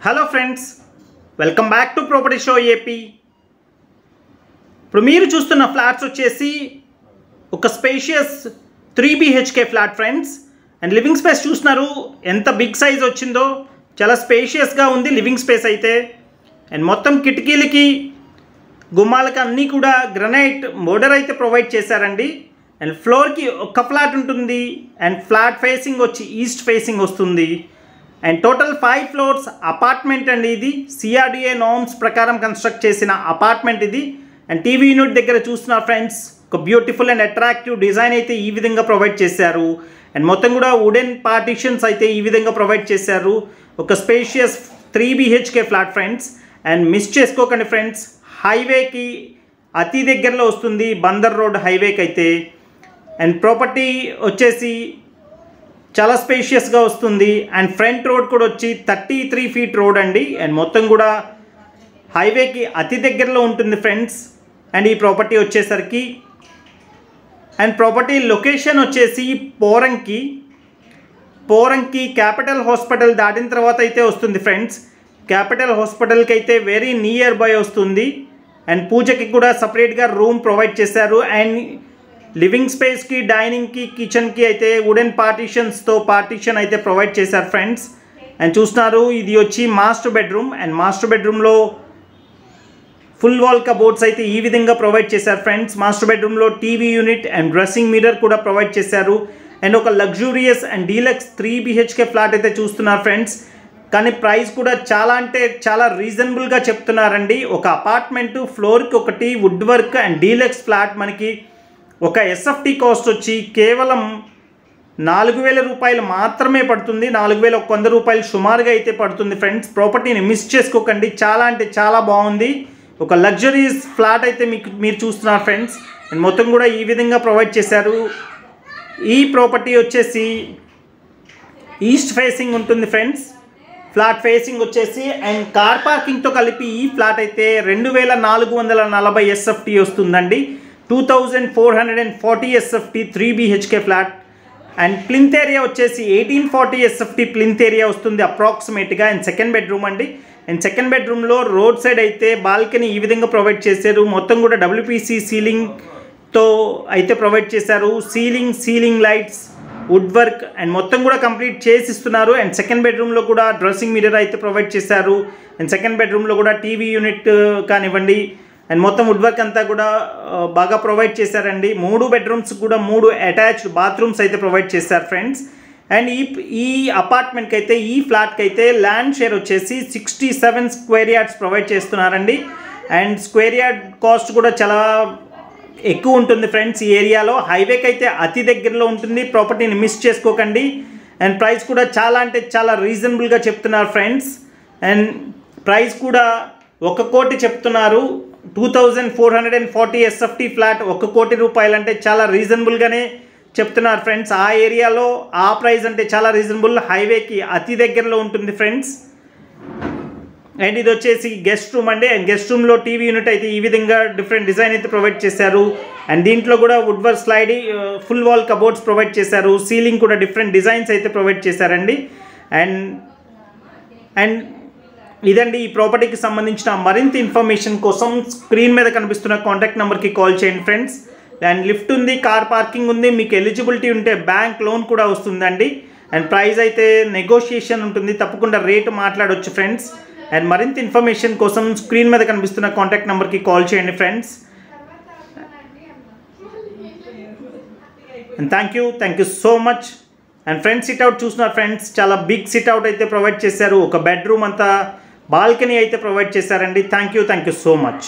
Hello friends, welcome back to property show AP. ఇప్పుడు మీరు చూస్తున్న ఫ్లాట్స్ వచ్చేసి ఒక spacious 3 BHK flat friends. And living space చూస్తున్నారు ఎంత బిగ్ సైజ్ వచ్చిందో, చాలా స్పేషియస్గా ఉంది లివింగ్ స్పేస్ అయితే. అండ్ మొత్తం కిటికీలకి గుమ్మాలకి అన్నీ కూడా గ్రనైట్ బోర్డర్ అయితే ప్రొవైడ్ చేశారండి. అండ్ ఫ్లోర్కి ఒక్క ఫ్లాట్ ఉంటుంది. అండ్ ఫ్లాట్ ఫేసింగ్ వచ్చి ఈస్ట్ ఫేసింగ్ వస్తుంది. అండ్ టోటల్ 5 floors అపార్ట్మెంట్ అండి. ఇది CRDA నార్మ్స్ ప్రకారం కన్స్ట్రక్ట్ చేసిన అపార్ట్మెంట్ ఇది. అండ్ టీవీ యూనిట్ దగ్గర చూస్తున్నారు ఫ్రెండ్స్, ఒక బ్యూటిఫుల్ అండ్ అట్రాక్టివ్ డిజైన్ అయితే ఈ విధంగా ప్రొవైడ్ చేశారు. అండ్ మొత్తం కూడా వుడెన్ పార్టిషన్స్ అయితే ఈ విధంగా ప్రొవైడ్ చేశారు. ఒక spacious 3 BHK flat friends. And miss చేసుకోకండి ఫ్రెండ్స్, హైవేకి అతి దగ్గరలో వస్తుంది, బందర్ రోడ్ హైవేకి అయితే. అండ్ ప్రాపర్టీ వచ్చేసి చాలా స్పేషియస్గా వస్తుంది. అండ్ ఫ్రంట్ రోడ్ కూడా వచ్చి 33 feet రోడ్ అండి. అండ్ మొత్తం కూడా హైవేకి అతి దగ్గరలో ఉంటుంది ఫ్రెండ్స్. అండ్ ఈ ప్రాపర్టీ వచ్చేసరికి అండ్ ప్రాపర్టీ లొకేషన్ వచ్చేసి పోరంకి క్యాపిటల్ హాస్పిటల్ దాటిన తర్వాత అయితే వస్తుంది ఫ్రెండ్స్. క్యాపిటల్ హాస్పిటల్కి అయితే వెరీ నియర్ బై వస్తుంది. అండ్ పూజకి కూడా సపరేట్గా రూమ్ ప్రొవైడ్ చేశారు. అండ్ లివింగ్ స్పేస్కి, డైనింగ్కి, కిచెన్కి అయితే వుడెన్ పార్టీషన్ అయితే ప్రొవైడ్ చేశారు ఫ్రెండ్స్. అండ్ చూస్తున్నారు ఇది వచ్చి మాస్టర్ బెడ్రూమ్. అండ్ మాస్టర్ బెడ్రూమ్లో ఫుల్ వాల్ కబోర్డ్స్ అయితే ఈ విధంగా ప్రొవైడ్ చేశారు ఫ్రెండ్స్. మాస్టర్ బెడ్రూమ్లో TV unit and dressing mirror కూడా ప్రొవైడ్ చేశారు. అండ్ ఒక luxurious and deluxe 3 BHK flat అయితే చూస్తున్నారు ఫ్రెండ్స్. కానీ ప్రైస్ కూడా చాలా అంటే చాలా రీజనబుల్గా చెప్తున్నారండి. ఒక అపార్ట్మెంటు ఫ్లోర్కి ఒకటి wood work and deluxe flat మనకి ఒక SFT కాస్ట్ వచ్చి కేవలం 4,000 రూపాయలు మాత్రమే పడుతుంది. 4,100 రూపాయలు సుమారుగా అయితే పడుతుంది ఫ్రెండ్స్. ప్రాపర్టీని మిస్ చేసుకోకండి, చాలా అంటే చాలా బాగుంది. ఒక లగ్జరీస్ ఫ్లాట్ అయితే మీరు చూస్తున్నారు ఫ్రెండ్స్. అండ్ మొత్తం కూడా ఈ విధంగా ప్రొవైడ్ చేశారు. ఈ ప్రాపర్టీ వచ్చేసి ఈస్ట్ ఫేసింగ్ ఉంటుంది ఫ్రెండ్స్. ఫ్లాట్ ఫేసింగ్ వచ్చేసి అండ్ కార్ పార్కింగ్తో కలిపి ఈ ఫ్లాట్ అయితే 2,440 SFT వస్తుందండి. 2,440 SFT 3 BHK flat. And plinth area వచ్చేసి 1840 SFT ప్లింత్ ఏరియా వస్తుంది అప్రాక్సిమేట్గా. అండ్ సెకండ్ బెడ్రూమ్ అండి. అండ్ సెకండ్ బెడ్రూమ్లో రోడ్ సైడ్ అయితే బాల్కనీ ఈ విధంగా ప్రొవైడ్ చేశారు. మొత్తం కూడా WPC సీలింగ్తో అయితే ప్రొవైడ్ చేశారు. Ceiling lights, wood work and మొత్తం కూడా కంప్లీట్ చేసి ఇస్తున్నారు. అండ్ సెకండ్ బెడ్రూమ్లో కూడా డ్రెస్సింగ్ మిర్రర్ అయితే ప్రొవైడ్ చేశారు. అండ్ సెకండ్ బెడ్రూమ్లో కూడా టీవీ యూనిట్ కానివ్వండి అండ్ మొత్తం వుడ్ వర్క్ అంతా కూడా బాగా ప్రొవైడ్ చేశారండి. 3 bedrooms కూడా 3 అటాచ్డ్ బాత్రూమ్స్ అయితే ప్రొవైడ్ చేశారు ఫ్రెండ్స్. అండ్ ఈ అపార్ట్మెంట్కి అయితే ఈ ఫ్లాట్కి అయితే ల్యాండ్ షేర్ వచ్చేసి 67 square yards ప్రొవైడ్ చేస్తున్నారండి. అండ్ స్క్వేర్ యార్డ్ కాస్ట్ కూడా చాలా ఎక్కువ ఉంటుంది ఫ్రెండ్స్. ఈ ఏరియాలో హైవేకి అయితే అతి దగ్గరలో ఉంటుంది. ప్రాపర్టీని మిస్ చేసుకోకండి. అండ్ ప్రైస్ కూడా చాలా అంటే చాలా రీజనబుల్గా చెప్తున్నారు ఫ్రెండ్స్. అండ్ ప్రైస్ కూడా 1 కోటి చెప్తున్నారు. 2,440 SFT ఫ్లాట్ 1 కోటి రూపాయలు అంటే చాలా రీజనబుల్గానే చెప్తున్నారు ఫ్రెండ్స్. ఆ ఏరియాలో ఆ ప్రైస్ అంటే చాలా రీజనబుల్, హైవేకి అతి దగ్గరలో ఉంటుంది ఫ్రెండ్స్. అండ్ ఇది వచ్చేసి గెస్ట్ రూమ్ అండి. అండ్ గెస్ట్ రూమ్లో టీవీ యూనిట్ అయితే ఈ విధంగా డిఫరెంట్ డిజైన్ అయితే ప్రొవైడ్ చేశారు. అండ్ దీంట్లో కూడా wood work full wall cupboards provide చేశారు. సీలింగ్ కూడా డిఫరెంట్ డిజైన్స్ అయితే ప్రొవైడ్ చేశారండి. అండ్ ఇదండి ఈ ప్రాపర్టీకి సంబంధించిన మరింత ఇన్ఫర్మేషన్ కోసం స్క్రీన్ మీద కనిపిస్తున్న కాంటాక్ట్ నెంబర్కి కాల్ చేయండి ఫ్రెండ్స్. అండ్ లిఫ్ట్ ఉంది, కార్ పార్కింగ్ ఉంది, మీకు ఎలిజిబిలిటీ ఉంటే బ్యాంక్ లోన్ కూడా వస్తుందండి. అండ్ ప్రైస్ అయితే నెగోషియేషన్ ఉంటుంది, తప్పకుండా రేటు మాట్లాడవచ్చు ఫ్రెండ్స్. అండ్ మరింత ఇన్ఫర్మేషన్ కోసం స్క్రీన్ మీద కనిపిస్తున్న కాంటాక్ట్ నెంబర్కి కాల్ చేయండి friends. And thank you so much. And friends sit-out చూస్తున్నారు ఫ్రెండ్స్, చాలా బిగ్ సిట్అవుట్ అయితే ప్రొవైడ్ చేశారు. ఒక బెడ్రూమ్ అంతా బాల్కనీ అయితే ప్రొవైడ్ చేశారండి. Thank you so much.